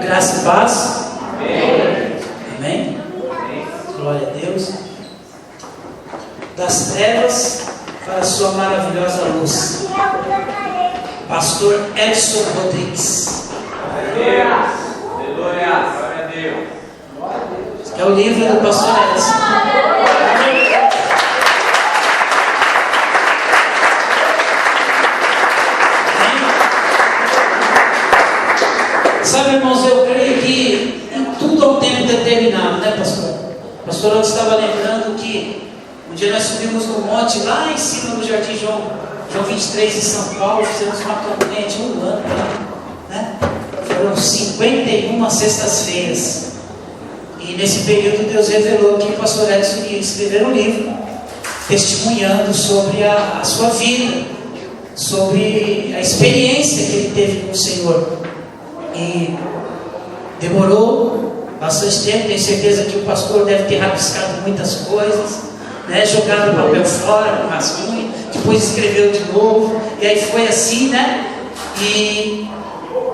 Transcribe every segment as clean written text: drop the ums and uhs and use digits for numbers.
Graça e paz. Amém? Glória a Deus. Das trevas para a sua maravilhosa luz. Pastor Edson Rodrigues. Aleluia. Glória a Deus. É o livro do pastor Edson. Sabe, irmãos, eu creio que em tudo há um tempo determinado, né, pastor? O pastor antes estava lembrando que um dia nós subimos no monte, lá em cima do Jardim João 23 em São Paulo, fizemos uma campanha de um ano, né? Foram 51 sextas-feiras. E nesse período Deus revelou que o pastor Edson ia escrever um livro testemunhando sobre a sua vida, sobre a experiência que ele teve com o Senhor. E demorou bastante tempo, tenho certeza que o pastor deve ter rabiscado muitas coisas, né? Jogado o papel fora, no rascunho, depois escreveu de novo, e aí foi assim, né? E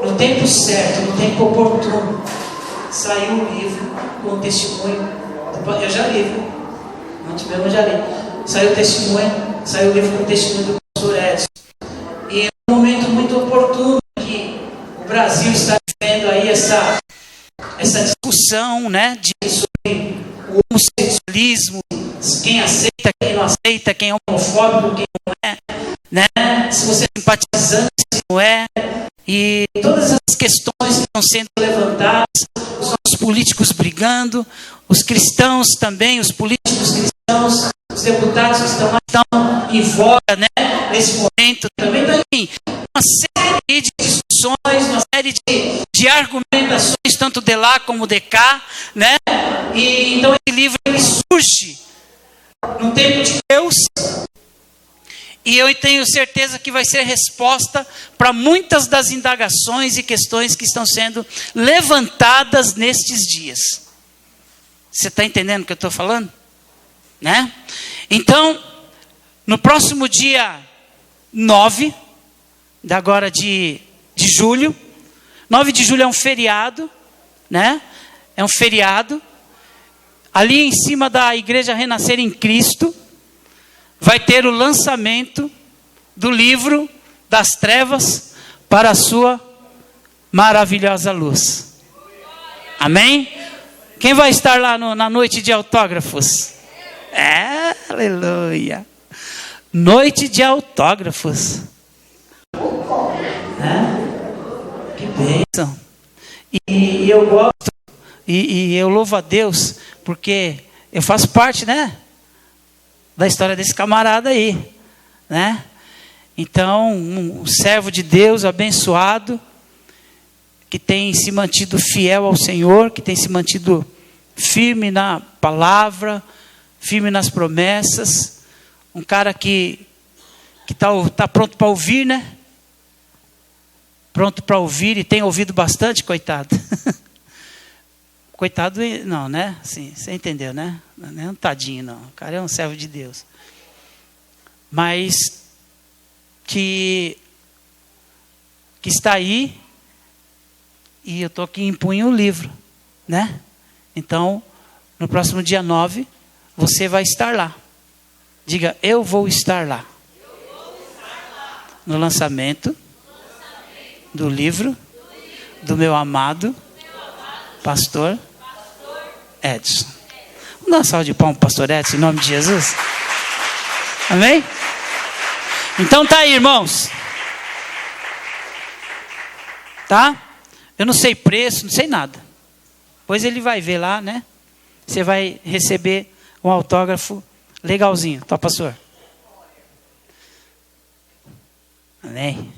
no tempo certo, no tempo oportuno, saiu o livro com o testemunho. Eu já li, viu? Não tivemos, já li. Saiu o testemunho, saiu o livro com o testemunho do pastor Edson. E é um momento muito oportuno que o Brasil está vivendo aí essa discussão, né, sobre o homossexualismo, quem aceita, quem não aceita, quem é homofóbico, quem não é, né, se você é simpatizante, se não é, e todas as questões que estão sendo levantadas, os nossos políticos brigando, os cristãos também, os políticos cristãos, os deputados que estão em voga, né, nesse momento também, então, enfim, uma série de discussões, uma série de argumentações, tanto de lá como de cá, né? E então esse livro ele surge no tempo de Deus, e eu tenho certeza que vai ser resposta para muitas das indagações e questões que estão sendo levantadas nestes dias. Você está entendendo o que eu estou falando? Né? Então, no próximo dia 9 agora de julho. 9 de julho é um feriado, né? É um feriado. Ali em cima da Igreja Renascer em Cristo, vai ter o lançamento do livro Das Trevas para a Sua Maravilhosa Luz. Amém? Quem vai estar lá na noite de autógrafos? Aleluia! Noite de autógrafos. Que bênção. E eu gosto, e eu louvo a Deus, porque eu faço parte, né, da história desse camarada aí, né? Então, um servo de Deus abençoado, que tem se mantido fiel ao Senhor, que tem se mantido firme na palavra, firme nas promessas, um cara que tá pronto para ouvir, né? Pronto para ouvir, e tem ouvido bastante, coitado. Coitado, não, né? Assim, você entendeu, né? Não é um tadinho, não. O cara é um servo de Deus. Mas que está aí, e eu estou aqui em punho o livro, né? Então, no próximo dia 9, você vai estar lá. Diga, eu vou estar lá. No lançamento do livro do meu amado pastor Edson. Vamos dar uma salva de palmas para o pastor Edson, em nome de Jesus. Amém? Então tá aí, irmãos. Tá? Eu não sei preço, não sei nada. Pois ele vai ver lá, né? Você vai receber um autógrafo legalzinho. Tá, pastor? Amém?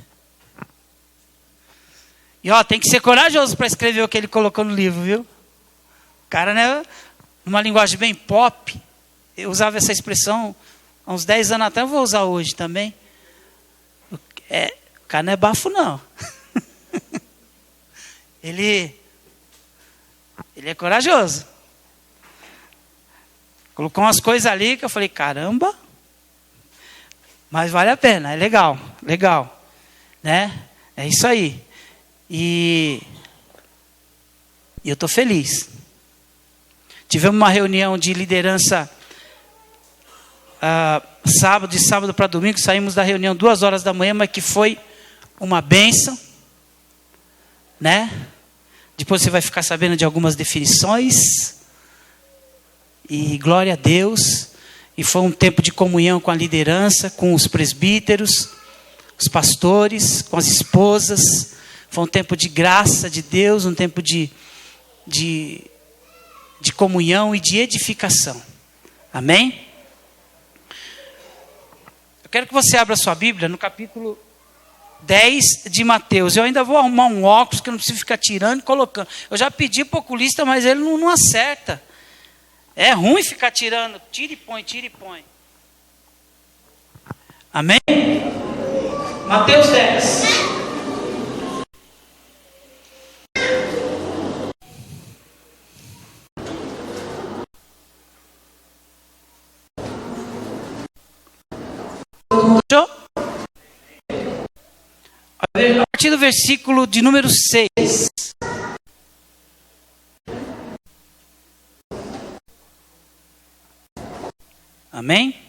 E ó, tem que ser corajoso para escrever o que ele colocou no livro, viu? O cara, né, numa linguagem bem pop, eu usava essa expressão há uns 10 anos atrás, eu vou usar hoje também. O cara não é bafo, não. Ele é corajoso. Colocou umas coisas ali que eu falei, caramba, mas vale a pena, é legal, né? É isso aí. E E eu estou feliz. Tivemos uma reunião de liderança de sábado para domingo. Saímos da reunião 2h da manhã, mas que foi uma bênção, né? Depois você vai ficar sabendo de algumas definições. E glória a Deus. E foi um tempo de comunhão com a liderança, com os presbíteros, os pastores, com as esposas. Foi um tempo de graça de Deus, um tempo de comunhão e de edificação. Amém? Eu quero que você abra sua Bíblia no capítulo 10 de Mateus. Eu ainda vou arrumar um óculos que eu não preciso ficar tirando e colocando. Eu já pedi para o oculista, mas ele não acerta. É ruim ficar tirando. Tira e põe, tira e põe. Amém? Mateus 10. A partir do versículo de número 6. Amém?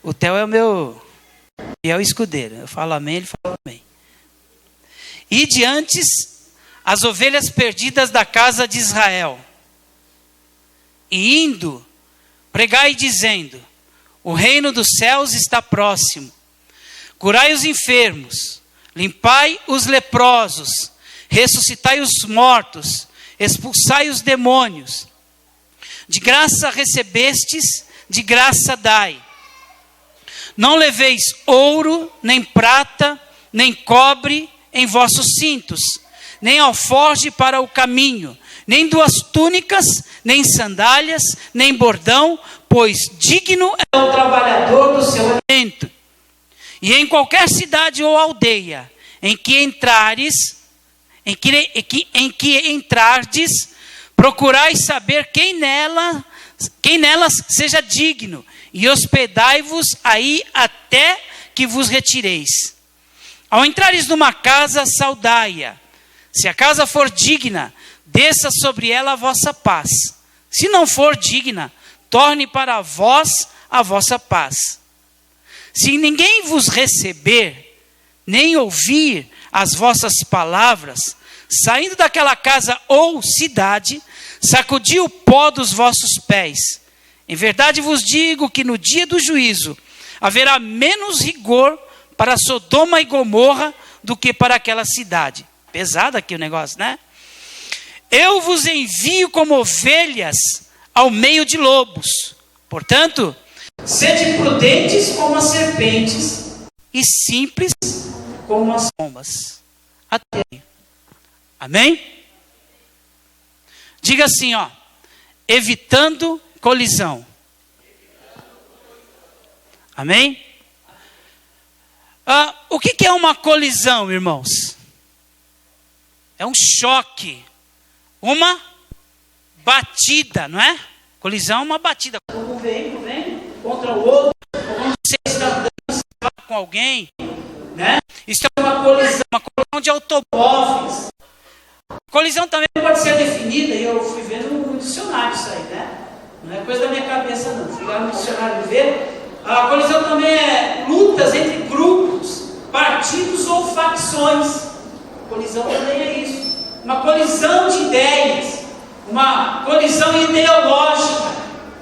O Theo é o meu fiel escudeiro. Eu falo amém, ele fala amém. E diante as ovelhas perdidas da casa de Israel. E indo, pregai dizendo: o reino dos céus está próximo. Curai os enfermos, limpai os leprosos, ressuscitai os mortos, expulsai os demônios. De graça recebestes, de graça dai. Não leveis ouro, nem prata, nem cobre em vossos cintos, nem alforje para o caminho, nem 2 túnicas, nem sandálias, nem bordão, pois digno é o trabalhador do seu alimento. E em qualquer cidade ou aldeia em que entrardes, procurai saber quem nelas seja digno, e hospedai-vos aí até que vos retireis. Ao entrares numa casa, saudai-a. Se a casa for digna, desça sobre ela a vossa paz. Se não for digna, torne para vós a vossa paz. Se ninguém vos receber, nem ouvir as vossas palavras, saindo daquela casa ou cidade, sacudi o pó dos vossos pés. Em verdade vos digo que no dia do juízo haverá menos rigor para Sodoma e Gomorra do que para aquela cidade. Pesado aqui o negócio, né? Eu vos envio como ovelhas ao meio de lobos. Portanto, sede prudentes como as serpentes e simples como as pombas. Até aí. Amém? Diga assim, ó. Evitando colisão. Amém? O que é uma colisão, irmãos? É um choque. Uma batida, não é? Colisão é uma batida. Um veículo vem contra o outro. Você está andando com alguém, né? Isso é uma colisão de automóveis. Colisão também pode ser definida, e eu fui vendo no dicionário isso aí, né? Não é coisa da minha cabeça não. Fui lá no dicionário ver. A colisão também é lutas entre grupos, partidos ou facções. Colisão também é isso. Uma colisão de ideias, uma colisão ideológica,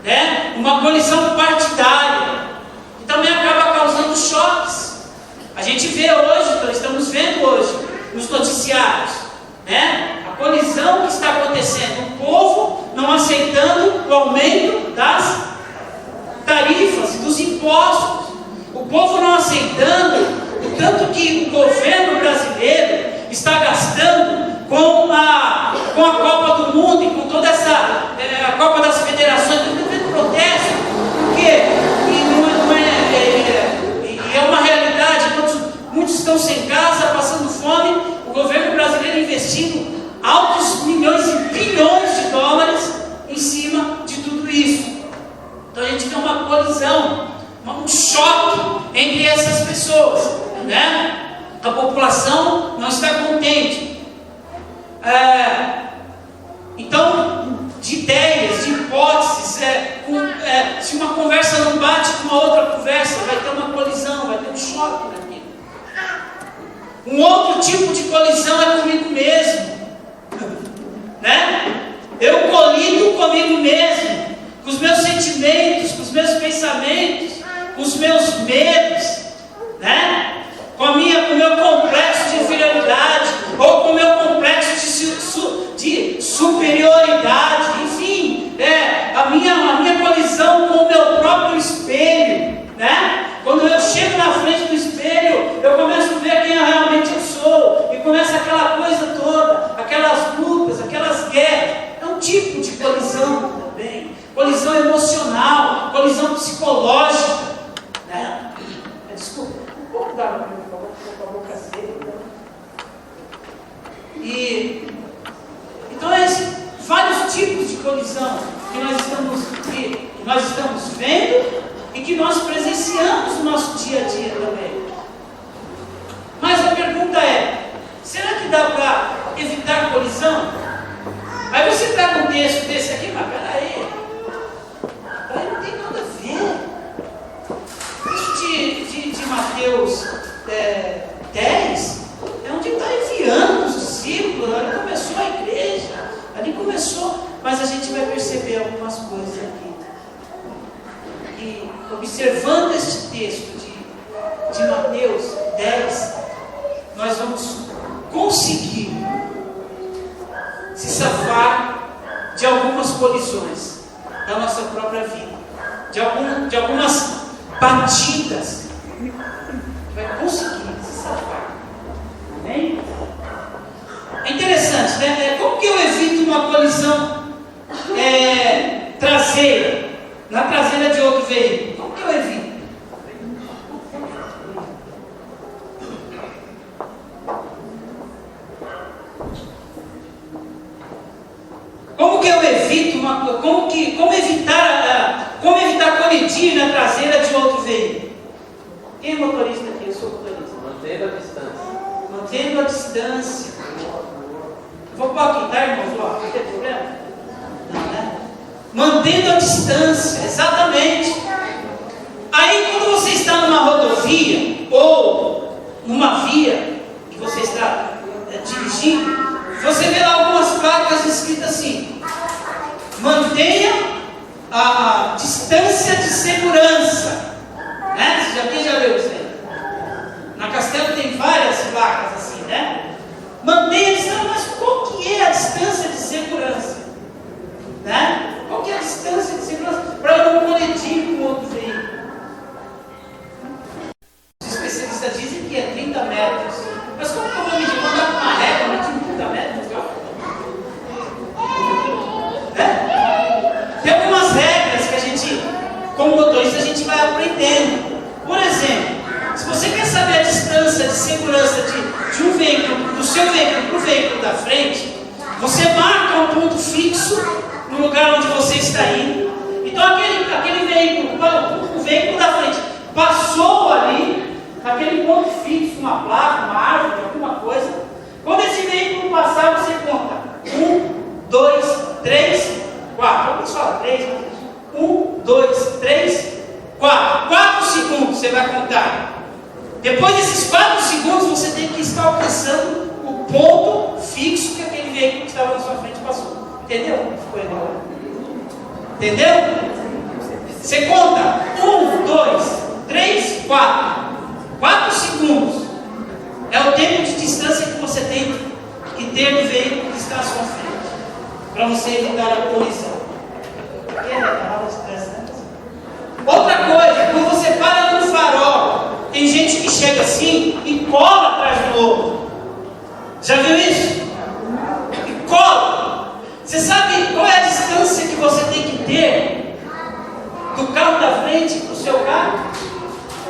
né? Uma colisão partidária, que também acaba causando choques. A gente vê hoje, estamos vendo hoje nos noticiários, né? A colisão que está acontecendo, o povo não aceitando o aumento das tarifas e dos impostos, o povo não aceitando o tanto que o governo brasileiro está gastando com a Copa do Mundo e com toda essa a Copa das Federações, tudo protesto, porque é uma realidade. Muitos estão sem casa, passando fome, o governo brasileiro investindo altos milhões e bilhões de dólares em cima de tudo isso. Então a gente tem uma colisão, um choque entre essas pessoas, né? A população não está contente. Então, de ideias, de hipóteses, se uma conversa não bate com uma outra conversa, vai ter uma colisão, vai ter um choque naquilo. Um outro tipo de colisão é comigo mesmo, né? Eu colido comigo mesmo, com os meus sentimentos, com os meus pensamentos, com os meus medos, né? Com o meu complexo de inferioridade, ou com o meu complexo de superioridade, enfim, a minha colisão com o meu próprio espelho, né? Quando eu chego na frente do espelho, eu começo a ver quem realmente eu sou, e começa aquela coisa toda, aquelas lutas, aquelas guerras. É um tipo de colisão também, colisão emocional, colisão psicológica, né? Desculpa, um pouco d'água para mim, por favor, porque eu estou com a boca seca. Então, vários tipos de colisão que nós estamos vendo e que nós presenciamos no nosso dia a dia também. Mas a pergunta é: será que dá para evitar colisão? Aí você pega um texto desse aqui, mas peraí, não tem nada a ver. Isso de Mateus 10 é onde está enviando os discípulos. Ali começou a igreja, ali começou, mas a gente vai perceber algumas coisas aqui. E observando este texto de Mateus 10, nós vamos conseguir se safar de algumas colisões da nossa própria vida, de algumas batidas. Vai conseguir se safar. Amém? É interessante, né? Como que eu evito uma colisão traseira, na traseira de outro veículo? Como que eu evito? Como que eu evito como evitar colidir na traseira de outro veículo? Quem é motorista aqui? Eu sou motorista. Mantendo a distância. Mantendo a distância. Vou pôr aqui, tá, irmãos? Não tem problema? Não, né? Mantendo a distância, exatamente. Aí, quando você está numa rodovia ou numa via que você está dirigindo, você vê lá algumas placas escritas assim: mantenha a distância de segurança, né? Quem já leu isso aí? Na Castelo tem várias placas assim, né? Mantenha a distância, mas qual que é a distância de segurança? Né? Qual que é a distância de segurança para eu não colidir com outro veículo? Os especialistas dizem que é 30 metros. Mas como que eu vou medir? Mandar com uma régua, medir 30 metros? Tem algumas regras que a gente, como motorista, a gente vai aprendendo. Por exemplo, se você quer saber a distância de segurança de um veículo, do seu veículo para o veículo da frente, você marca um ponto fixo no lugar onde você está indo. Então aquele veículo, o veículo da frente passou ali, naquele ponto fixo, uma placa, uma árvore, alguma coisa. Quando esse veículo passar, você conta 1, 2, 3, 4. Vamos falar 3, 1, 2, 3, 4. 4 segundos você vai contar. Depois desses 4 segundos, você tem que estar alcançando o ponto fixo que aquele veículo que estava na sua frente passou. Entendeu? Entendeu? Você conta 1, 2, 3, 4. 4 segundos é o tempo de distância que você tem que ter do veículo que está à sua frente, para você evitar a colisão. Outra coisa, quando você para no farol, tem gente que chega assim e cola atrás do outro. Já viu isso? E cola. Você sabe qual é a distância que você tem que ter do carro da frente para o seu carro?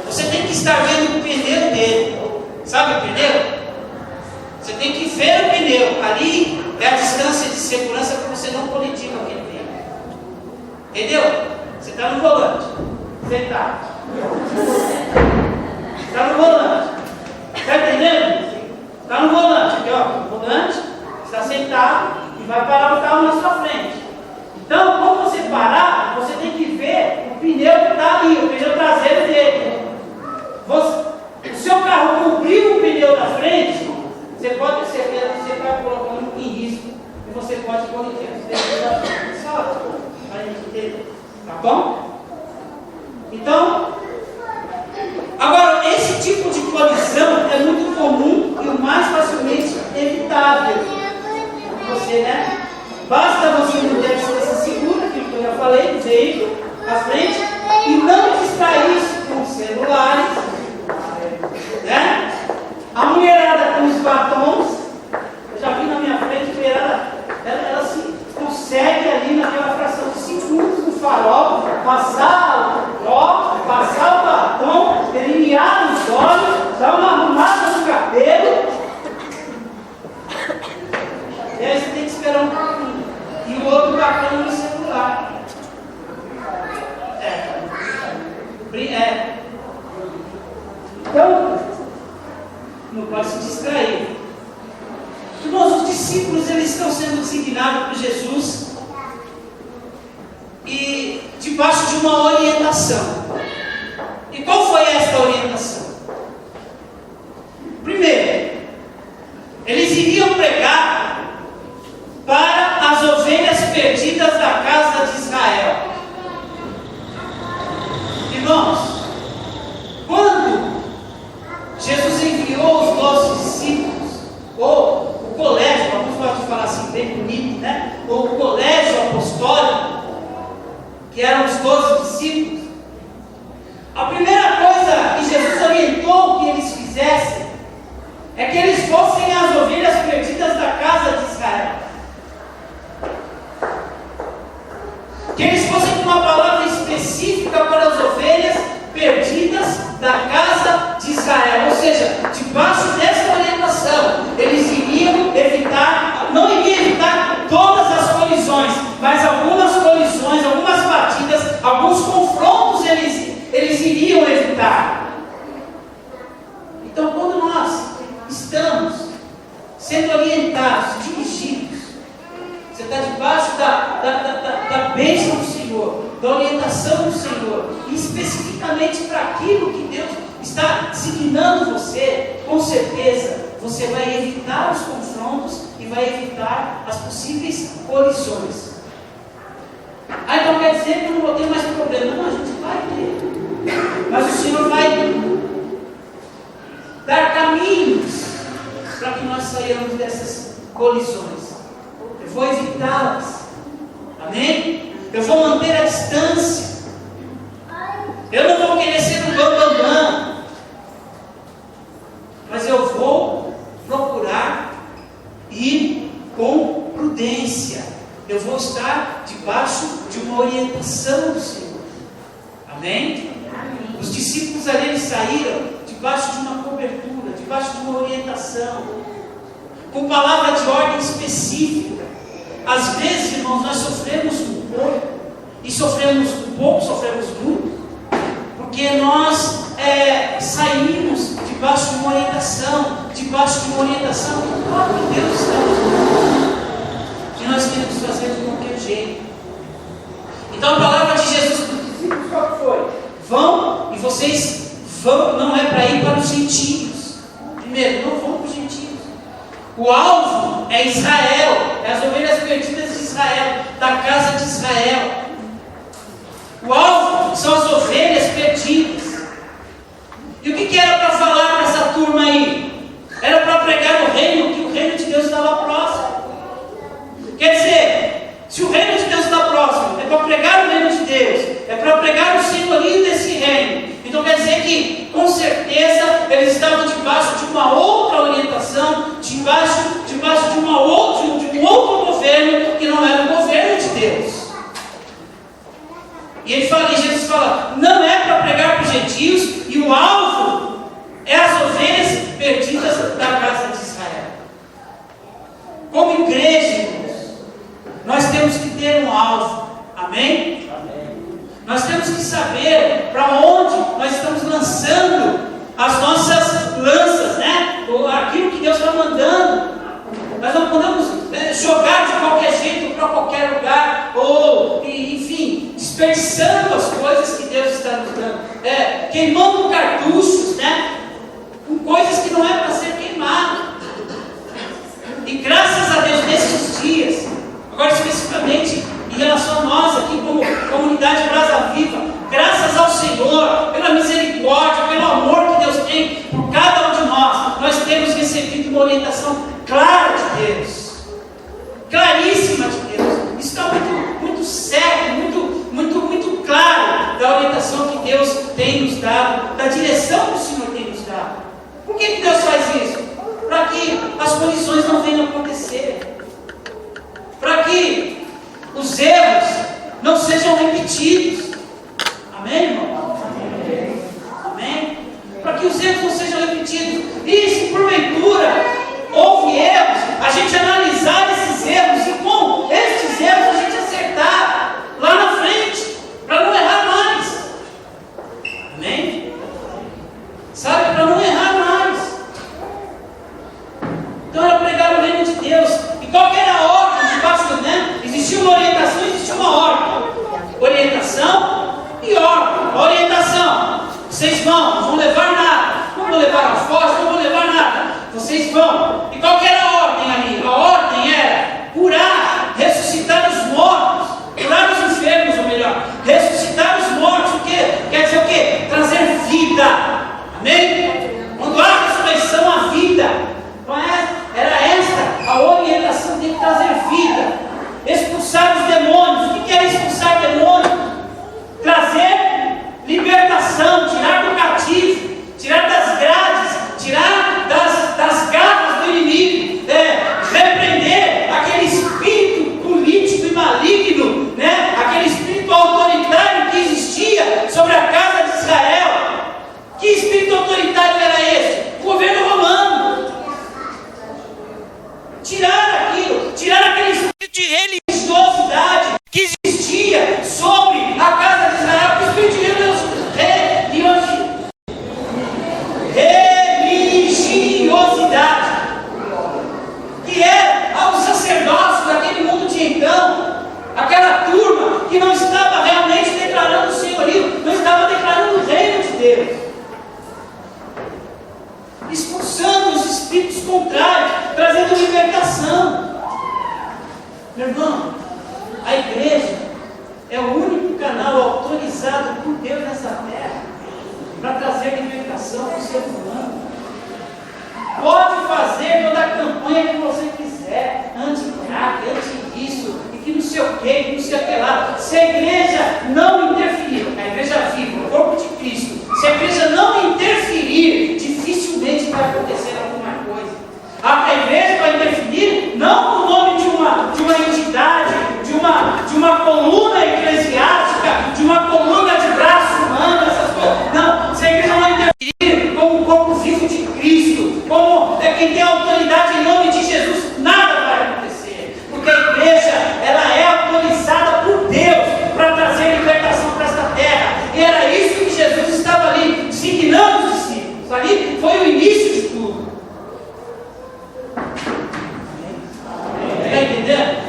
Você tem que estar vendo o pneu dele. Sabe o pneu? Você tem que ver o pneu. Ali é a distância de segurança para você não colidir com aquele pneu. Entendeu? Você está no volante. Sentado. Está no volante. Está entendendo? apertar e vai parar o carro na sua frente. Então, quando você parar, você tem que ver o pneu que está ali, o pneu traseiro dele. O seu carro cobriu o pneu da frente, você pode ter certeza que você está colocando em risco e você pode corrigir. Só para a gente entender. Tá bom? Então, agora, esse tipo de colisão é muito comum e o mais facilmente evitável. Você, né? Basta você não ter a distância segura, aquilo que eu já falei, do veículo, à frente, e não distrair-se com celulares, né? A mulherada com os batons, eu já vi na minha frente, a mulherada, ela se consegue ali naquela fração de segundos no farol, passar o batom, delinear os olhos, dar uma arrumada no cabelo, e aí você tem que esperar um pouquinho. E o outro bacana no celular. Então, não pode se distrair. Irmãos, os discípulos, eles estão sendo designados por Jesus e debaixo de uma orientação. E qual foi esta orientação? Primeiro, eles iriam pregar para as ovelhas perdidas da casa de Israel. Irmãos, quando Jesus enviou os 12 discípulos, ou o colégio, alguns podem falar assim, bem bonito, né? Ou o colégio apostólico, que eram os 12 discípulos, a primeira coisa que Jesus orientou que eles fizessem é que eles fossem as ovelhas perdidas da casa de Israel. Que eles fossem com uma palavra específica para as ovelhas perdidas da casa de Israel. Ou seja, debaixo dessa orientação, eles iriam evitar, não iriam evitar todas as colisões, mas algumas colisões, algumas batidas, alguns confrontos eles iriam evitar. Então, quando nós estamos sendo orientados, dirigidos, você está debaixo da bênção do Senhor, da orientação do Senhor, e especificamente para aquilo que Deus está designando você, com certeza você vai evitar os confrontos e vai evitar as possíveis colisões. Então quer dizer que eu não vou ter mais problema. Não, a gente vai ter. Mas o Senhor vai dar caminhos para que nós saiamos dessas colisões. Eu vou evitá-las. Amém? Eu vou manter a distância. Eu não vou querer ser um bambambam. Mas eu vou procurar ir com prudência. Eu vou estar debaixo de uma orientação do Senhor. Amém? Amém. Os discípulos ali, eles saíram debaixo de uma cobertura, debaixo de uma orientação, com palavra de ordem específica. Às vezes, irmãos, nós sofremos um pouco, e sofremos um pouco, sofremos muito, porque nós saímos debaixo de uma orientação, do próprio Deus está nos dando, que nós queremos fazer de qualquer jeito. Então a palavra de Jesus para os discípulos, qual foi? Vão, e vocês vão, não é para ir para os gentios. Primeiro, não vão para os gentios. O alvo é Israel, é as ovelhas perdidas de Israel, da casa de Israel. O alvo são as ovelhas perdidas. E o que era para falar para essa turma aí? Era para pregar o reino, que o reino de Deus estava próximo. Quer dizer, se o reino de Deus está próximo, é para pregar o reino de Deus, é para pregar o senhorio desse reino. Então quer dizer que, com certeza, eles estavam debaixo de uma outra orientação, debaixo de um outro governo, que não era o governo de Deus. E Jesus fala, não é para pregar para os gentios, e o alvo é as ovelhas perdidas da casa de Israel. Como igreja, irmãos, nós temos que ter um alvo. Amém? Amém. Nós temos que saber para onde nós estamos lançando as nossas lanças, né? Aquilo que Deus está mandando. Nós não podemos recebido uma orientação clara de Deus, claríssima de Deus. Isso está muito certo, muito claro da orientação que Deus tem nos dado, da direção que o Senhor tem nos dado. Por que Deus faz isso? Para que as condições não venham a acontecer, para que os erros não sejam repetidos. Amém, irmão? Amém? Para que os erros não sejam repetidos. E se porventura houve erros, a gente analisar esses erros e com esses erros a gente acertar lá na frente, para não errar mais. Amém? Sabe, para não errar mais. Então era pregar o reino de Deus. E qual que era a ordem de pastor, né? Existia uma orientação, existia uma ordem. Orientação e ordem. A orientação: vocês não vão levar nada, não vão levar alforje, não vão levar nada, vocês vão. E qual que era a ordem ali? A ordem era curar, ressuscitar os mortos, curar os enfermos, ou melhor, ressuscitar os mortos. O quê? Quer dizer o quê? Trazer vida. Amém? Quando há ressurreição, há vida. Então era esta a orientação, tem que trazer vida, expulsar os demônios. O que era expulsar demônios? Trazer libertação, tirar do cativo, tirar das grades, tirar das garras do inimigo, repreender aquele espírito político e maligno, né? Aquele espírito autoritário que existia sobre a casa de Israel. Que espírito autoritário era esse? O governo romano. Tirar aquilo, tirar aquele espírito de religiosidade que existia sobre a casa de Israel, o espírito de religiosidade, que era os sacerdotes daquele mundo de então, aquela turma que não estava realmente declarando o senhorio, não estava declarando o reino de Deus, expulsando os espíritos contrários, trazendo libertação. Meu irmão, a igreja é o único canal autorizado por Deus nessa terra para trazer libertação para o ser humano. Pode fazer toda a campanha que você quiser, anti-crack, anti-isso, e que não sei o que, que não sei o que lá. Se a igreja não interferir, a igreja viva, o corpo de Cristo, se a igreja não interferir, dificilmente vai acontecer alguma coisa. A igreja vai interferir não no nome de uma entidade, de uma coluna eclesiástica, de uma coluna de braço humano, essas coisas. Não, se a igreja não interferir como o corpo vivo de Cristo, como quem tem autoridade em nome de Jesus, nada vai acontecer. Porque a igreja, ela é autorizada por Deus para trazer libertação para esta terra. E era isso que Jesus estava ali designando os discípulos. Ali foi o início de tudo. Está entendendo?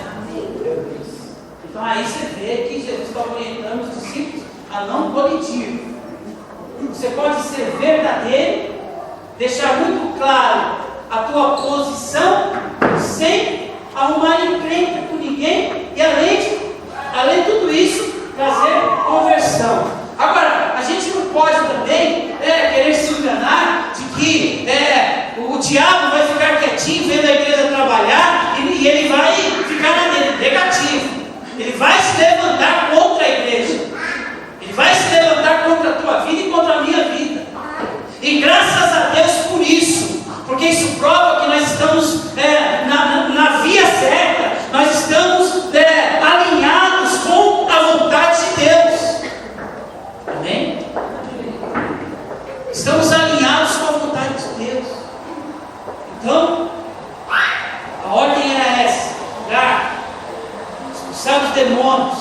Então aí você vê que Jesus está orientando os discípulos a não colidir. Você pode ser verdadeiro, deixar muito claro a tua posição, sem arrumar encrenca com ninguém, e além de tudo isso, trazer conversão. Agora, a gente não pode também querer se enganar de que o diabo vai ficar quietinho vendo a igreja trabalhar e ele vai ficar na dele. Negativo. Ele vai se levantar contra a igreja. Ele vai se levantar contra a tua vida e contra a minha vida. E graças a Deus por isso. Porque isso prova que nós estamos na via certa. Nós estamos alinhados com a vontade de Deus. Amém? Estamos alinhados com a vontade de Deus. Então, a ordem era essa: curar, expulsar os demônios.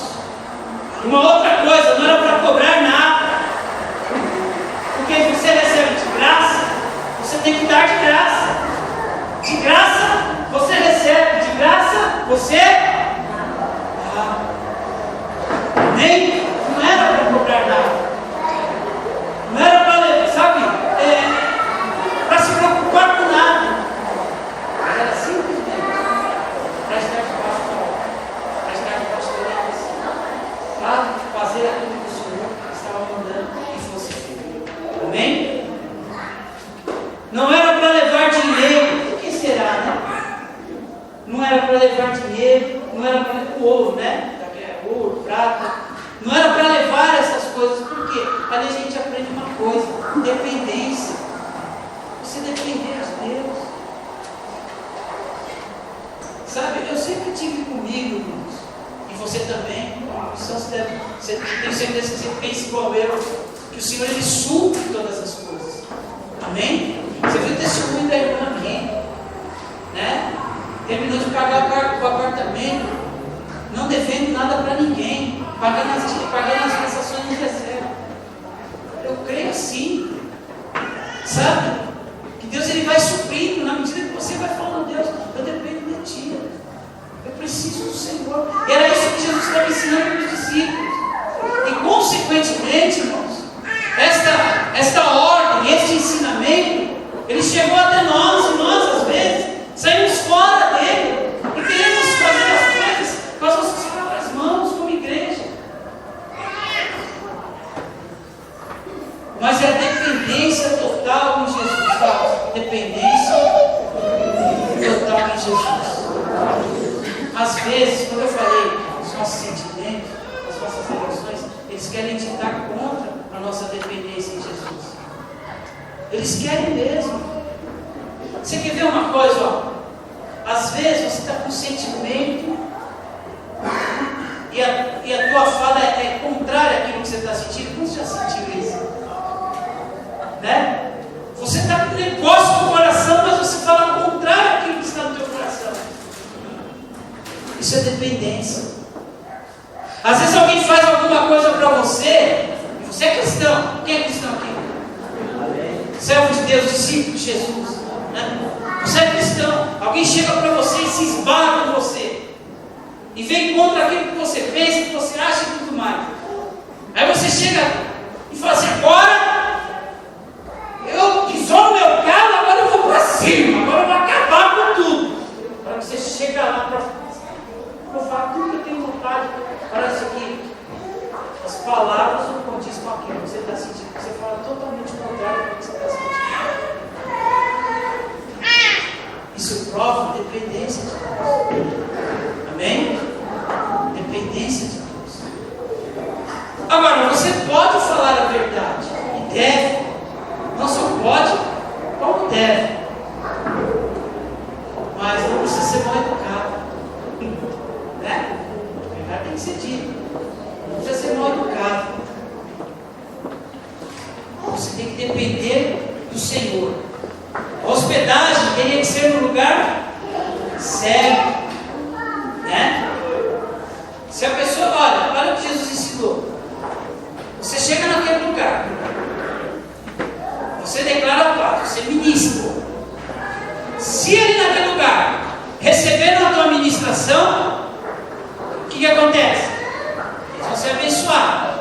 Uma outra coisa, não era para cobrar nada. Porque você recebe de graça, você tem que dar de graça. De graça você recebe, de graça você dá. Nem não era para cobrar nada. Não era para, sabe, para se preocupar com nada. Era simplesmente para estar debaixo da obra, para estar debaixo da direção, para fazer aquilo que o Senhor estava mandando que fosse feito. Amém? Não era para levar dinheiro. era para levar dinheiro, não era para levar o ouro, né? Ouro, prata. Não era para levar essas coisas. Por quê? Ali a gente aprende uma coisa: dependência. Você depender de Deus. Sabe, eu sempre tive comigo, irmãos, e você também, você tem certeza que você pensa igual eu, que o Senhor Ele supre todas as coisas. Amém? Você viu o testemunho da irmã aqui, né? Terminou de pagar o apartamento, não devendo nada para ninguém, pagando as prestações de reserva. Eu creio assim, sabe? Que Deus Ele vai suprindo na medida que você vai falando: Deus, eu dependo de Ti, eu preciso do Senhor. E era isso que Jesus estava ensinando para os discípulos. E consequentemente, irmãos, esta ordem, este ensinamento, ele chegou até nós, e nós às vezes saímos fora dele e queremos fazer as coisas com as nossas próprias mãos, como igreja. Mas é a dependência total em Jesus, tá? Dependência total em Jesus. Às vezes, quando eu falei os nossos sentimentos, as nossas emoções, eles querem ditar contra a nossa dependência em Jesus. Eles querem mesmo. Você quer ver uma coisa, ó? Às vezes você está com um sentimento e a tua fala é contrária àquilo que você está sentindo. Você já sentiu isso? Né? Você está com um negócio no coração, mas você fala contrário àquilo que está no teu coração. Isso é dependência. Às vezes alguém faz alguma coisa para você, e você é cristão. Quem é cristão aqui? Servo de Deus, discípulo de Jesus, né? Você é cristão. Alguém chega para você e se esbarra com você, e vem contra aquilo que você pensa, que você acha e tudo mais. Aí você chega e fala assim: agora eu pisou no meu carro, agora eu vou para cima, agora eu vou acabar com tudo. Para que você chega lá para falar tudo que eu tenho vontade. Parece que as palavras não condizem com aquilo que você está sentindo. Você fala totalmente o contrário do que você está sentindo. Isso prova dependência de Deus. Amém? Dependência de Deus. Agora, você pode falar a verdade e deve. Não só pode, como deve. Mas não precisa ser mal educado. Né? A verdade tem que ser dita. Não precisa ser mal educado. Você tem que depender do Senhor. A hospedagem teria que ser no lugar certo. Né? Se a pessoa, olha o que Jesus ensinou. Você chega naquele lugar, você declara a paz, você ministra. Se ele naquele lugar receber a tua ministração, o que acontece? Eles vão ser abençoados.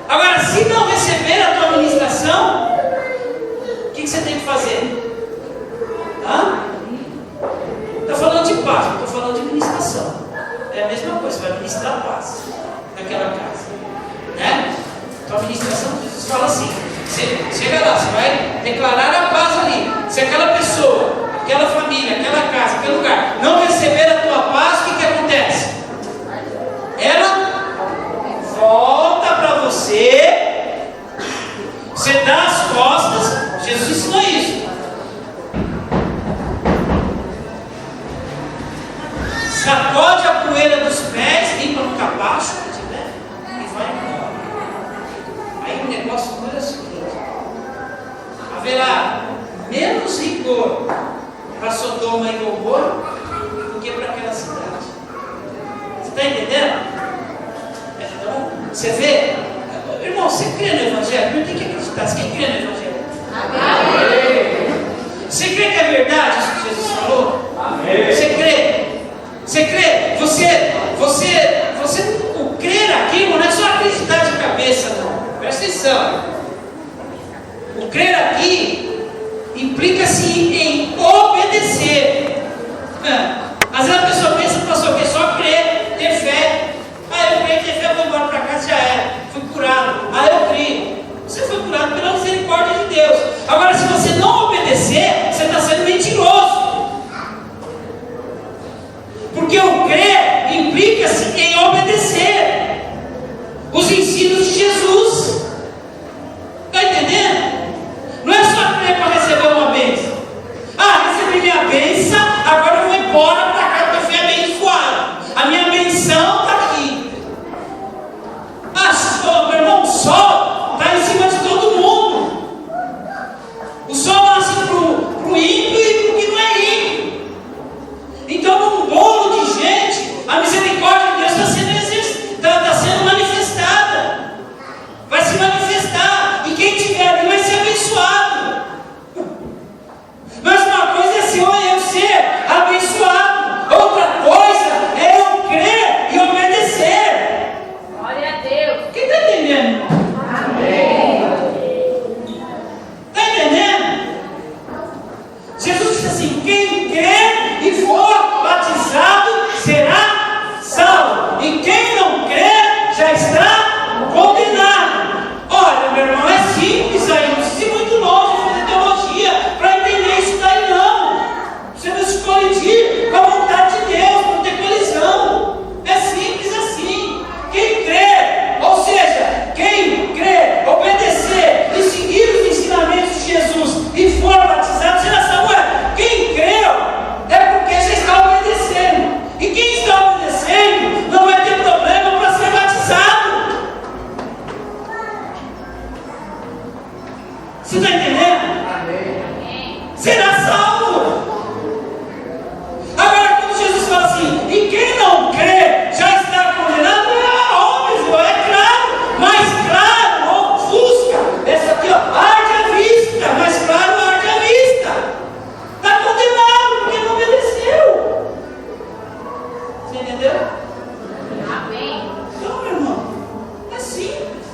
Agora, se não receber a tua ministração, o que você tem que fazer? Está falando de paz, não estou falando de ministração. É a mesma coisa, você vai ministrar a paz naquela casa. Né? Então a ministração, Jesus fala assim: você chega lá, você vai declarar a paz ali. Se aquela pessoa, aquela família, aquela casa, aquele lugar não receber a tua paz, o que acontece? Ela volta para você, você dá as costas. Jesus ensinou isso. Sacode a poeira dos pés, limpa no capacho que tiver e vai embora. Aí o negócio muda é o seguinte: haverá menos rigor para Sodoma e Gomorra do que para aquela cidade. Você está entendendo? Então, você vê, irmão, você crê no Evangelho? Não tem que acreditar. Você crê no Evangelho? Amém. Você crê que é verdade isso que Jesus falou? Amém. Você crê? Você crê? O crer aqui não é só acreditar de cabeça, não. Presta atenção. O crer aqui implica-se em obedecer. Às vezes a pessoa pensa, pastor, que é só crer, ter fé. Eu creio, ter fé, vou embora para casa, já era. Fui curado. Eu creio. Você foi curado pela misericórdia de Deus. Agora, se você não obedecer, você está sendo mentiroso. disse assim: quem crer e for batizado será salvo, e quem não crer já está condenado. Olha, meu irmão, é simples aí, não precisa ir muito longe fazer teologia para entender isso daí não. Você não se colidir com a vontade de Deus, não ter colisão. É simples assim. Quem crê, ou seja, quem crê, obedecer e seguir os ensinamentos de Jesus e for batizado será salvo. Quem creu é porque já está obedecendo. E quem está obedecendo não vai ter problema para ser batizado. Você está entendendo? Amém. Será salvo. Agora, quando Jesus fala assim, e quem não crê já está condenado, é óbvio, é claro, mais claro, ofusca. Essa aqui, ó, arde à vista, mais claro, arde à vista. Está condenado porque não obedeceu. Você entendeu? Amém. Então, meu irmão, é simples.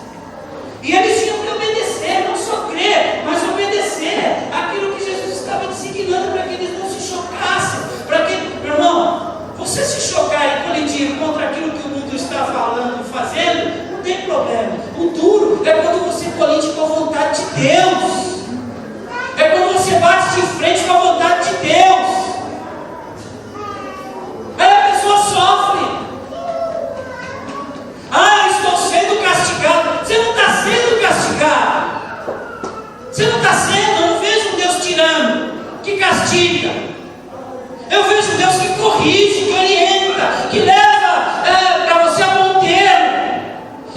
E eles tinham que obedecer, não só crer, mas obedecer aquilo que Jesus estava designando para que eles não se chocassem. Para que, meu irmão, você se chocar e colidir contra aquilo que o mundo está falando e fazendo, não tem problema. O duro é quando você colide com a vontade de Deus. É quando você bate de frente com a vontade de Deus. Aí a pessoa sofre. Ah, eu estou sendo castigado. Você não está sendo castigado. Você não está sendo. Eu não vejo um Deus tirano, que castiga. Eu vejo um Deus que corrige, que orienta, que leva para você a bom termo.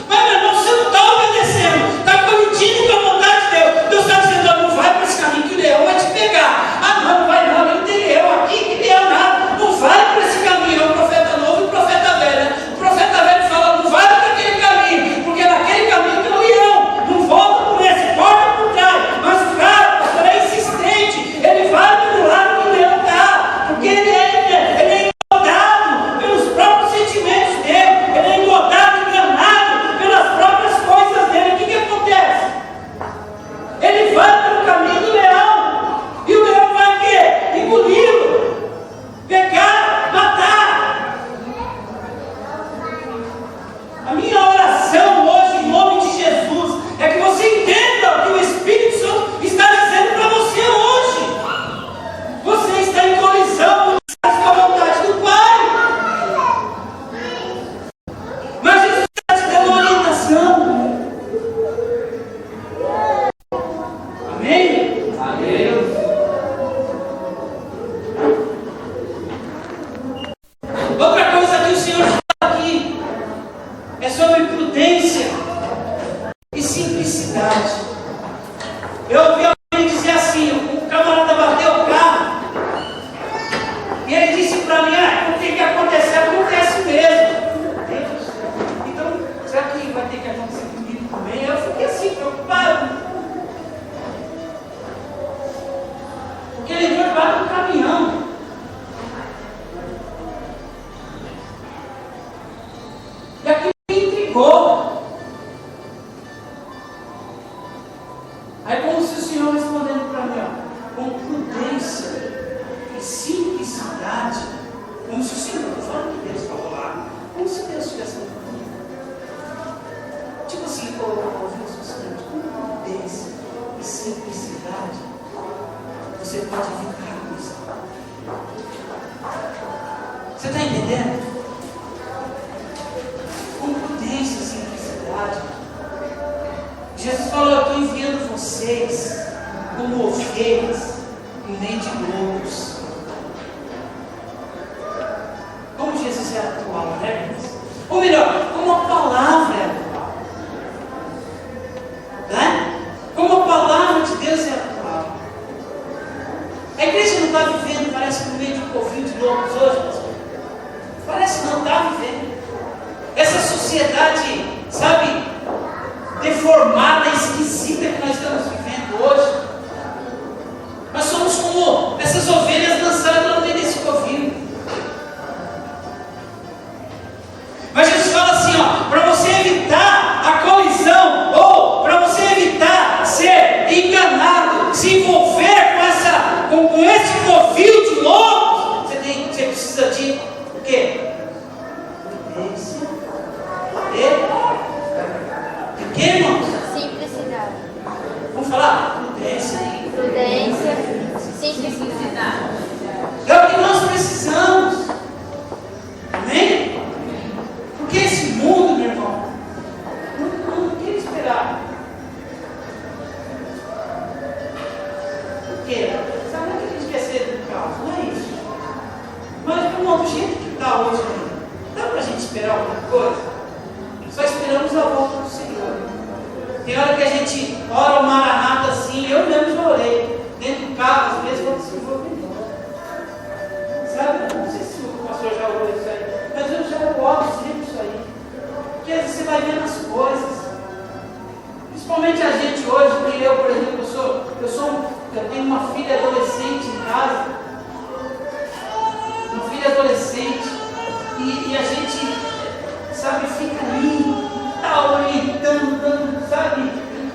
Mas, meu irmão, você não está obedecendo, está colidindo com a vontade de Deus. Deus está dizendo: não vai para esse caminho que o leão vai te pegar. Ah, não, não vai não, não tem leão aqui, que leão nada. Não vai para esse caminho. É o profeta novo e o profeta velho, né? O profeta velho fala: não vai para aquele caminho, porque naquele caminho tem um leão. Não volta por esse, volta por trás. Mas o cara, pastor, é insistente. Ele vai para o lado que o leão está, porque ele é engodado pelos próprios sentimentos dele. Ele é engodado, enganado pelas próprias coisas dele. O que acontece? Ele vai pelo caminho do leão, e o leão vai o quê? Engoli-lo, pegar, matar. A minha oração hoje, em nome de Jesus, é que você entenda o que o Espírito Santo está dizendo para você hoje. Você está em colisão com a vontade do Pai. Mas Jesus está te dando orientação. Amém? Amém. Outra coisa que o Senhor fala aqui é sobre prudência e simplicidade. Eu ouvi alguém dizer assim: o camarada bateu o carro e ele disse para mim: o que acontecer, acontece mesmo. Deus do céu. Então, será que vai ter que acontecer comigo também? Eu fiquei assim, preocupado. Porque ele entrou debaixo do caminhão. E aquilo me intrigou. Aí, como se o Senhor respondendo para mim, ó, com prudência e simplicidade, como se o Senhor, eu falo que Deus falou lá, como se Deus estivesse falando comigo. Tipo assim, Senhor, com prudência e simplicidade, você pode evitar a coisa. Você está entendendo? Com prudência e simplicidade. Jesus falou: eu estou enviando vocês como ovelhas em meio de lobos. Como Jesus é atual, né, irmãos? Ou melhor, como a palavra é atual. Né? Como a palavra de Deus é atual. A igreja não está vivendo, parece que no meio de um povinho de lobos hoje, pastor. Parece não está vivendo. Essa sociedade, sabe, deformada, esquisita que nós estamos vivendo hoje. Nós somos como essas ovelhas dançando no meio desse covil. Mas Jesus fala assim, ó, para você evitar a colisão, ou para você evitar ser enganado, se envolver com esse covil coisa? Só esperamos a volta do Senhor. Tem hora que a gente ora o Maranata assim, eu mesmo já orei. Dentro do carro, às vezes, quando se for sabe? Não sei se o pastor já orou isso aí, mas eu já oro sempre isso aí. Porque às vezes você vai vendo as coisas. Principalmente a gente hoje, que eu, por exemplo, eu tenho uma filha adolescente em casa. Uma filha adolescente. E a gente, sabe, fica ali, tá orientando, dando, sabe,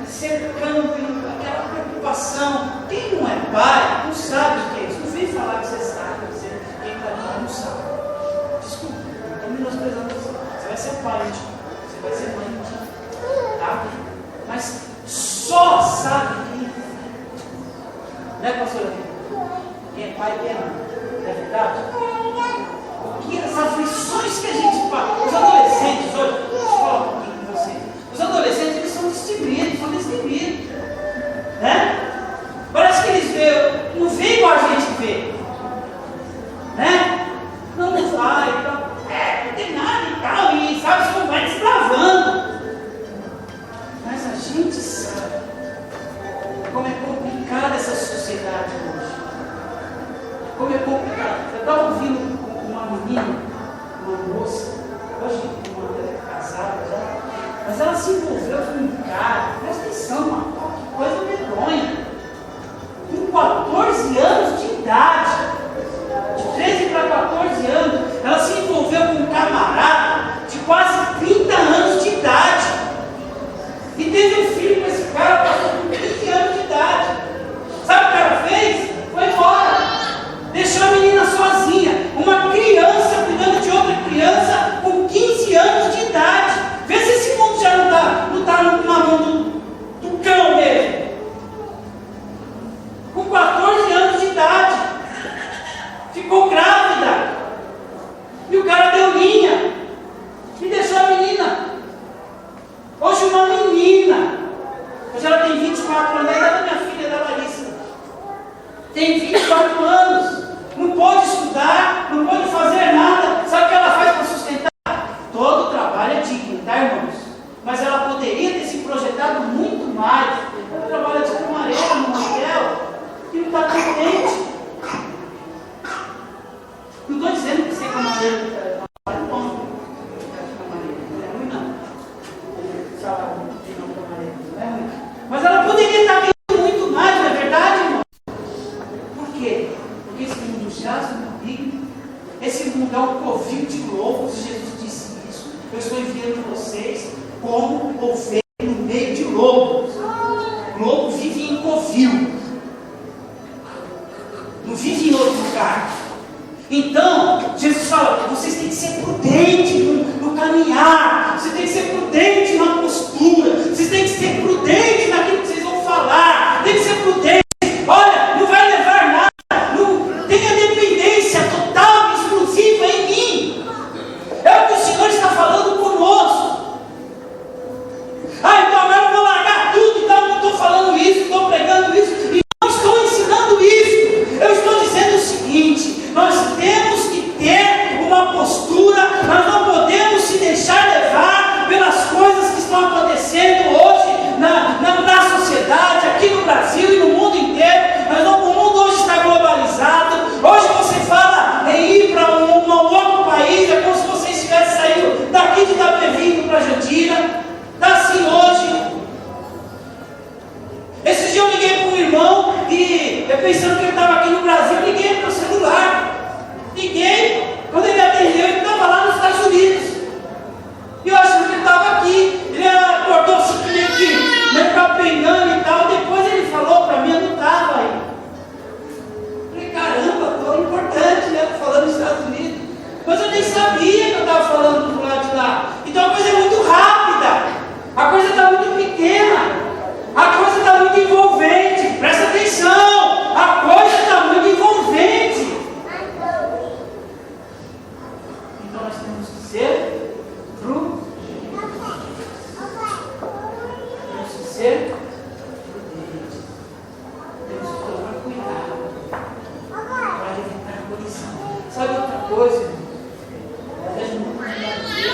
cercando, aquela preocupação. Quem não é pai, não sabe o que é isso. Não vem falar que você sabe, quem está pai não sabe. Desculpa, não estou menosprezando você. Você vai ser pai, você vai ser mãe, tá? Mas só sabe quem é. Não é, pastor? Quem é pai, quem é mãe. Não é verdade? Porque as aflições que a gente passa, os adolescentes hoje, deixa eu falar um pouquinho com vocês. Os adolescentes, eles são destemidos, né? Parece que eles não veem igual a gente vê, né? Não vai, não tem nada e tal, e sabe, isso não vai desbravando. Mas a gente sabe como é complicada essa sociedade hoje. Como é complicado. Eu estava ouvindo uma menina, uma moça, hoje uma casada já, mas ela se envolveu com um cara, presta atenção, mano, que coisa medonha, com 14 anos de idade, de 13 para 14 anos, ela se envolveu com um camarada de quase 30 anos de idade, e teve um filho com esse cara, passou com 15 anos de idade. Sabe o que ela fez? Foi embora, deixou a menina sozinha, uma criança cuidando de outra criança com 15 anos de idade. Vê se esse mundo já não está na mão do cão mesmo. Com 14 anos de idade, ficou grávida, e o cara deu linha e deixou a menina. Hoje uma menina, hoje ela tem 24 anos, a idade da minha filha, da Larissa, tem 24 anos, não pode estudar, não pode fazer nada. Sabe o que ela faz para sustentar? Todo trabalho é digno, tá, irmãos? Mas ela poderia ter se projetado muito mais. Ela trabalha de camareira no hotel e não está contente. Não estou dizendo que ser camareira é bom. Mas ela poderia estar ganhando muito mais, não é verdade, irmão? Por quê? Porque esse mundo jaz no maligno, esse mundo é um covil de lobos, Jesus disse isso. Eu estou enviando vocês como ovelha no meio de lobos. Lobo vive em covil, não vive em outro lugar. Então, Jesus fala, vocês têm que ser prudentes no caminhar, vocês têm que ser prudentes na postura, vocês têm que ser prudentes naquilo que vocês vão falar, tem que ser prudentes. Olha, não vai levar nada, não tenha dependência total, exclusiva em mim. É o que o Senhor está falando conosco. Então agora eu vou largar tudo, então não estou falando isso, estou pregando isso, e não estou ensinando isso. Eu estou dizendo o seguinte: nós temos que ter uma postura, nós não podemos se deixar levar pelas coisas que estão acontecendo hoje na sociedade, aqui no Brasil e no mundo inteiro. O mundo hoje está globalizado. Hoje você fala em ir para um outro país, é como se você estivesse saindo daqui de Itapevi indo para Jandira. Está assim hoje. Esse dia eu liguei para um irmão e eu pensando que ele estava aqui no Brasil, eu liguei para o celular. Liguei, quando ele atendeu, ele estava lá nos Estados Unidos. E eu achando que ele estava aqui. Ele acordou simplesmente capengando e tal. Depois ele falou para mim, eu não estava aí. Falei, caramba, estou importante, né? Estou falando nos Estados Unidos. Mas eu nem sabia que eu estava falando do lado de lá. Então a coisa é muito rápida. A coisa está muito pequena. A coisa está muito envolvente. Presta atenção. A coisa está muito envolvente. Então nós temos que ser prudentes. Temos que ser prudentes. Temos que tomar cuidado para evitar colisão. Sabe outra coisa, irmão? Eu vejo muito na minha vida.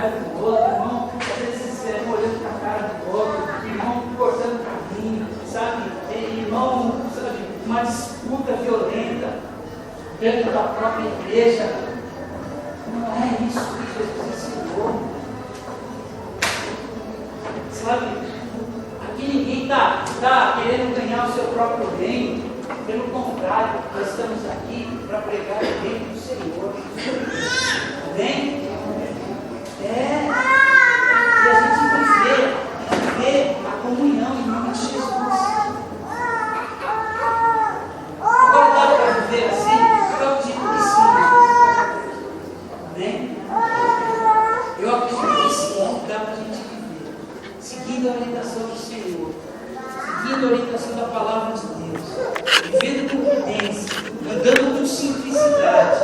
pé do outro, irmão, às vezes olhando para a cara do outro, irmão cortando caminho, sabe? Irmão, sabe, uma disputa violenta dentro da própria igreja. Não é isso que Jesus ensinou. Sabe? Aqui ninguém está querendo ganhar o seu próprio reino. Pelo contrário, nós estamos aqui para pregar o reino do Senhor. Amém? E a gente viver a comunhão em nome de Jesus. Agora dá para viver assim? Eu acredito que sim. Amém? Eu acredito que sim, dá para a gente viver. Seguindo a orientação do Senhor. Seguindo a orientação da palavra de Deus. Vivendo com prudência. Andando com simplicidade.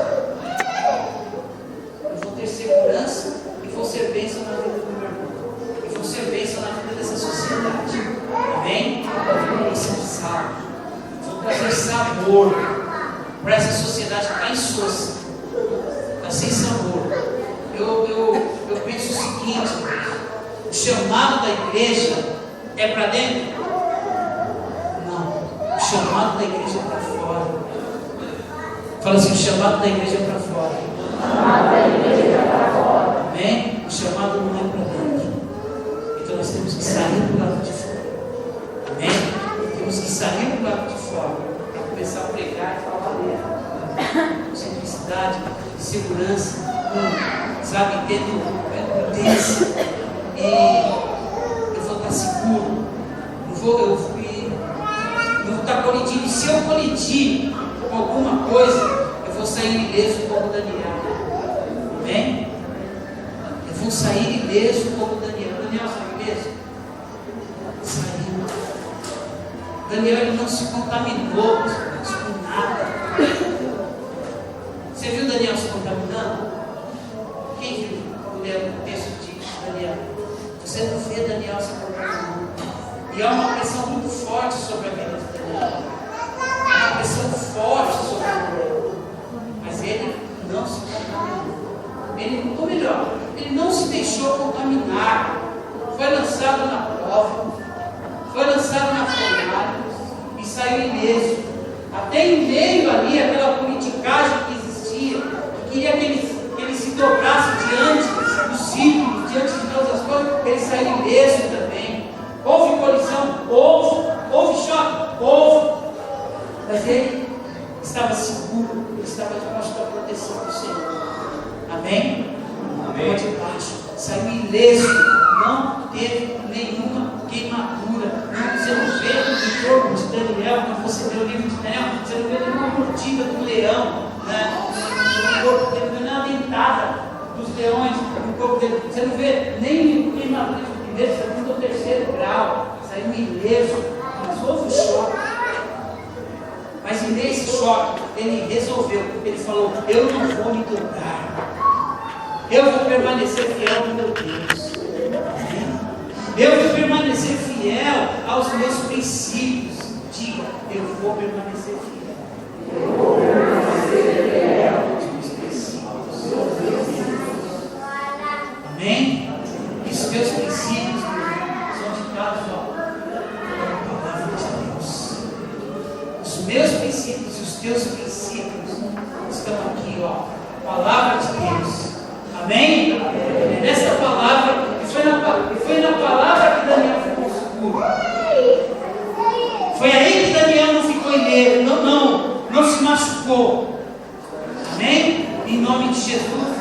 Eu vou ter segurança e vou ser bênção na vida do meu irmão. E vou ser bênção na vida dessa sociedade. Amém? Eu vou ser sal. Vou trazer sabor para essa sociedade que está insossa. Está sem sabor. Eu penso o seguinte: o chamado da igreja é para dentro? Não. O chamado da igreja é para fora. Fala assim: o chamado da igreja é para fora. Amém? O chamado não é para dentro. Então nós temos que sair do lado de fora. Amém? Temos que sair do lado de fora para começar a pregar e falar dele. Com simplicidade, segurança, sabe, tendo prudência. E eu vou estar seguro. Eu vou estar colidindo. Se eu colidir com alguma coisa, eu vou sair ileso como Daniel. Amém? Eu vou sair ileso como Daniel. Daniel saiu ileso? Saiu. Daniel, ele não se contaminou com nada. Você viu Daniel se contaminando? Quem viu o texto de Daniel? Você não vê Daniel se contaminando. E há uma pressão muito forte sobre a vida de Daniel. Há uma pressão forte sobre Daniel. Mas ele não se contaminou. Ou melhor, ele não se deixou contaminar. Foi lançado na prova, foi lançado na fornalha e saiu ileso. Até em meio ali, aquela politicagem que existia, que queria que ele se dobrasse diante dos ídolos, diante de todas as coisas, ele saiu ileso também. Houve colisão, houve choque, mas ele estava seguro, ele estava debaixo da proteção do Senhor. Amém? Amém. Debaixo, saiu ileso, não teve nenhuma queimadura. Você não vê no corpo de Daniel, quando você vê o livro de Daniel, você não vê nenhuma mordida do leão, né? No corpo dele, não vê nenhuma dentada dos leões no corpo dele. Você não vê nem queimadura de primeiro, segundo ou terceiro grau. Saiu ileso, mas houve um choque. Mas em nesse choque, ele resolveu, ele falou: eu não vou me dobrar. Eu vou permanecer fiel ao meu Deus. Eu vou permanecer fiel aos meus princípios. Diga: eu vou permanecer fiel. Eu vou permanecer fiel aos meus princípios. Amém? E os teus princípios são ditados pela palavra de Deus. Os meus princípios e os teus princípios estão aqui, ó. Palavra de Deus. Amém? É nessa palavra, e foi na palavra que Daniel ficou seguro. Foi aí que Daniel não ficou ileso, não se machucou. Amém? Em nome de Jesus.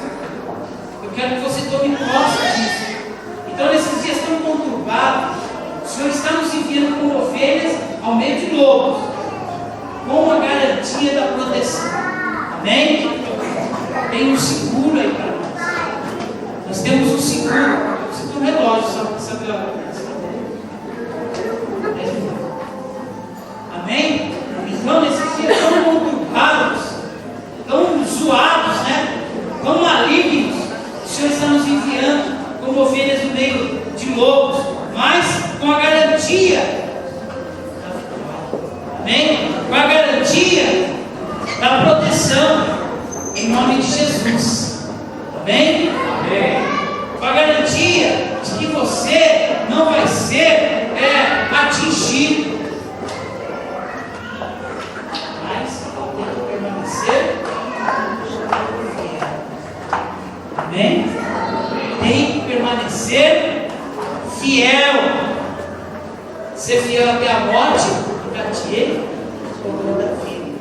Eu quero que você tome posse disso. Então, nesses dias tão conturbados, o Senhor está nos enviando como ovelhas ao meio de lobos, com a garantia da proteção. Amém? Tem um seguro aí para nós. Nós temos um seguro. Você tem um relógio, sabe a hora? Amém? Então, nesses dias tão conturbados, tão zoados, né? Tão malignos, o Senhor está nos enviando como ovelhas no meio de lobos, mas com a garantia da vitória. Amém? Com a garantia da proteção, em nome de Jesus. Amém? Amém. Com a ser fiel. Ser fiel até a morte, dar-te-ei coroa da vida.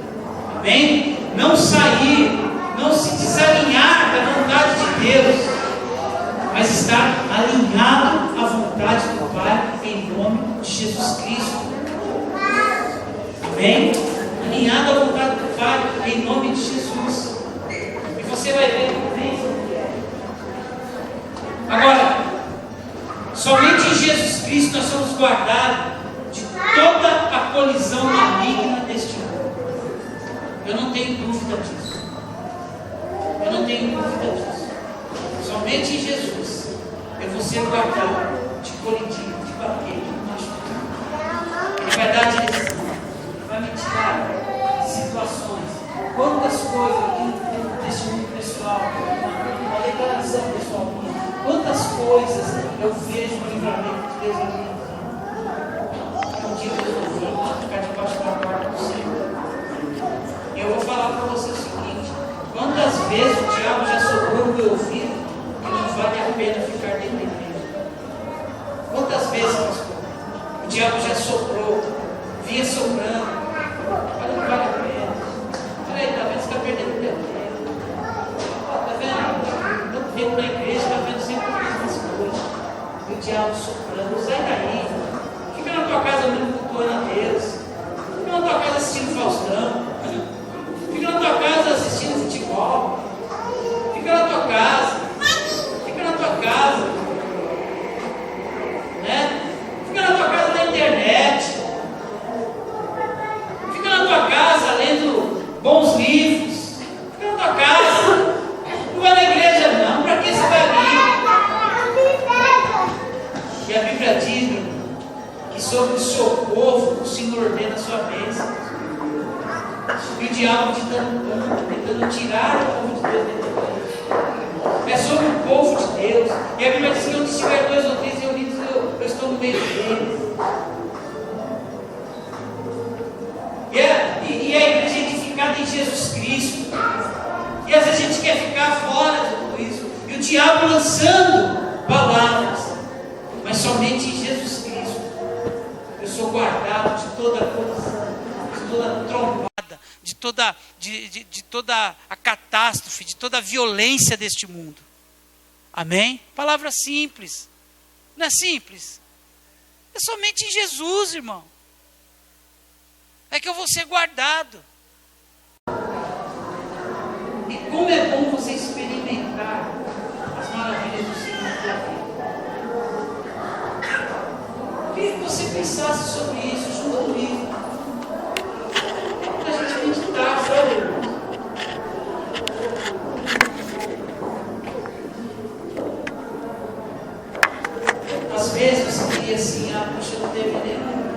Amém? Não sair, não se desalinhar da vontade de Deus, mas estar alinhado à vontade do Pai em nome de Jesus Cristo. Amém? Alinhado à vontade do Pai em nome de Jesus. E você vai ver como vem. Agora, somente em Jesus Cristo nós somos guardados de toda a colisão maligna deste mundo. Eu não tenho dúvida disso. Eu não tenho dúvida disso. Somente em Jesus eu vou ser guardado de colidir, de bater, de machucar. Ele vai dar a direção, vai me tirar de situações. Quantas coisas aqui no testemunho pessoal, uma declaração pessoal minha, quantas coisas eu vejo no livramento de Deus na minha vida. Um dia eu resolvi ficar debaixo da guarda do Senhor. E eu vou falar para você o seguinte: quantas vezes o diabo já soprou no meu ouvido que não vale a pena ficar dentro da igreja? Quantas vezes, pastor, o diabo já soprou, vinha soprando, olha, não vale a pena. Olha aí, está vendo? Você está perdendo teu tempo. Está vendo? Tanto tempo na igreja, está vendo sempre as mesmas coisas. E o diabo soprando, sai daí. Fica na tua casa mesmo cultuando a Deus. Fica na tua casa assistindo Faustão. Fica na tua casa assistindo futebol. Fica na tua casa. Fica na tua casa. Né? Fica na tua casa na internet. Fica na tua casa lendo bons livros. Fica na tua casa. Não vai na igreja não. Para que você vai ali? E a Bíblia diz que sobre o seu povo o Senhor ordena a sua bênção. E o diabo tentando tirar o povo de Deus dentro da igreja. É sobre o povo de Deus. E a Bíblia diz que onde estiver 2 ou 3 reunidos, eu estou no meio deles. E a igreja é edificada em Jesus Cristo. E às vezes a gente quer ficar fora de tudo isso. E o diabo lançando palavras. Mas somente em Jesus Cristo eu sou guardado de toda a colisão, de toda a trombada, de toda a catástrofe, de toda a violência deste mundo. Amém? Palavra simples. Não é simples? É somente em Jesus, irmão. É que eu vou ser guardado. E como é bom você experimentar as maravilhas do Senhor na sua vida. Queria que você pensasse sobre isso junto comigo. Para a gente meditar, sabe? Às vezes você diria assim: puxa, não teve nenhum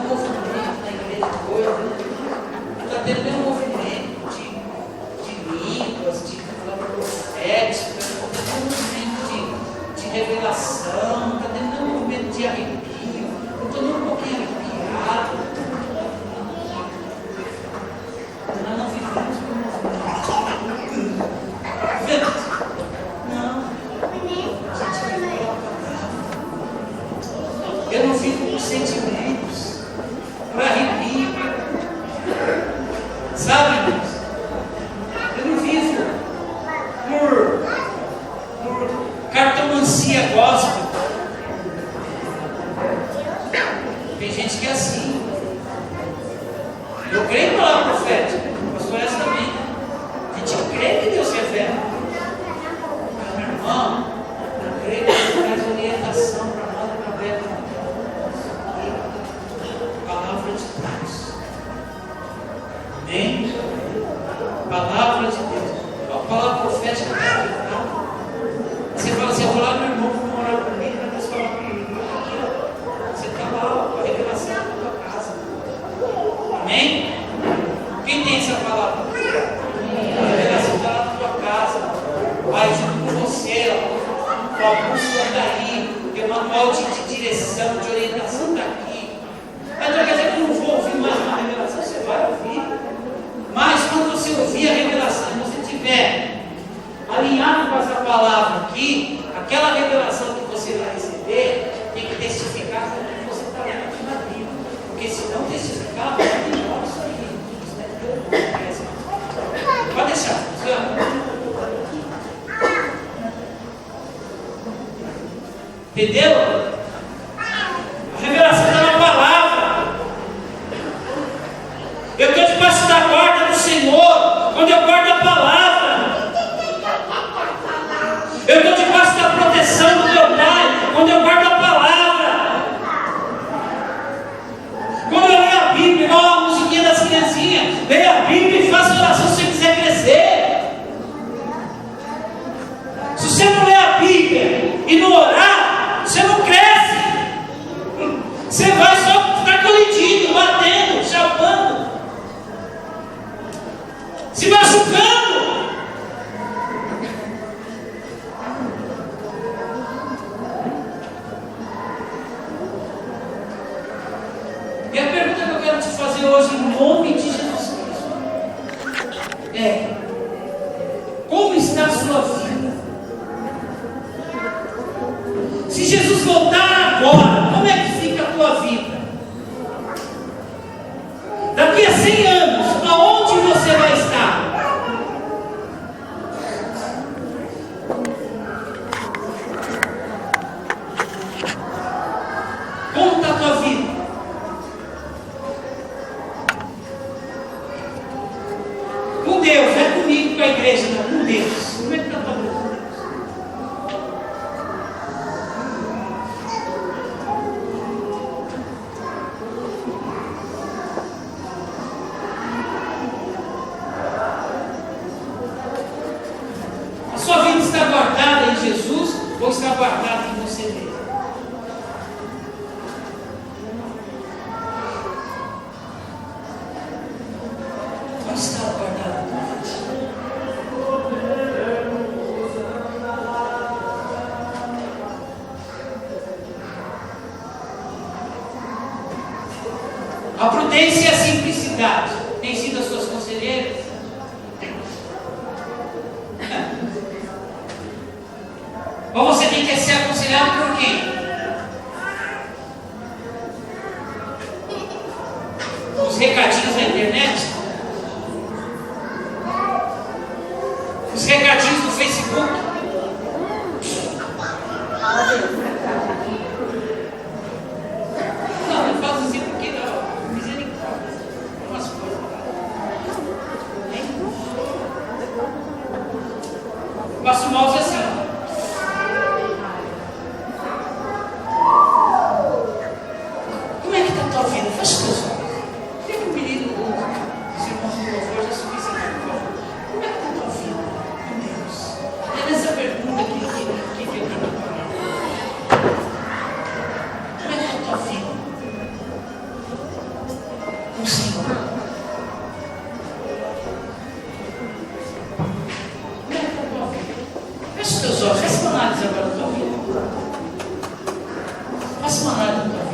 movimento na igreja hoje, não está tendo nenhum movimento de línguas, de palavra profética, não está tendo nenhum movimento de revelação, não está tendo nenhum movimento de arrepio, eu estou nem um pouquinho arrepiado. Nós não vivemos por movimento. Não. Eu não vivo por sentimentos, por arrepio. Sabe, irmãos? Eu não vivo por cartomancia gospel. Tem gente que é assim. Eu creio em palavra profética. Pastor essa também. A gente crê que Deus revela. Mas, meu irmão, eu creio que Deus traz orientação para nós através da palavra de Deus. Amém? Palavra de Deus. A palavra profética está aqui. Você fala assim: eu vou lá no meu irmão que vai orar comigo, para Deus falar comigo. Você está lá com a revelação na tua casa. Amém? Quem tem essa palavra? A revelação está lá na tua casa. Vai junto com você. O Augusto está aí. Tem um manual de direção, de orientação está aqui. Mas não quer dizer que eu não vou ouvir mais uma revelação. Você vai ouvir. Mas quando você ouvir a revelação, e você estiver alinhado com essa palavra aqui, aquela revelação Entendeu? A revelação está na palavra. Eu estou debaixo da guarda do Senhor, quando eu guardo a palavra. Eu estou debaixo da proteção do meu Pai, quando eu guardo a palavra. Quando eu leio a Bíblia, igual a musiquinha das criancinhas, leia a Bíblia e faça oração se você quiser crescer. Se você não ler a Bíblia e não orar, você não cresce. Você vai só ficar colidindo, batendo, chapando, se machucando. E a pergunta que eu quero te fazer hoje, em nome de Jesus Cristo, é: como está a sua vida? Se Jesus voltar agora, como é que fica a tua vida? Daqui a 100 anos, aonde você vai estar? Como está a tua vida? Com Deus, não é comigo, com a igreja, não, com Deus. Como é que está a tua vida? A sua vida está guardada em Jesus ou está guardada em você mesmo? Onde está guardada a tua vida? A prudência e a simplicidade têm sido as suas conselheiras? Ou você tem que ser aconselhado por quem? Os recadinhos da internet? Os recadinhos do Facebook? Não, eu faço assim porque não. Misericórdia. Tem umas coisas lá. Passo o mouse assim. Como é que está a tua vida? Fecha os teus olhos. Fica um menino dos irmãos do louvor, já subi esse aqui, por favor. Como é que está a tua vida? Meu Deus. É nessa pergunta que eu tenho que falar. Como é que está a tua vida? Com o Senhor. Como é que está a tua vida? Fecha os teus olhos. Faça uma análise agora da tua vida. Faça uma análise da tua vida.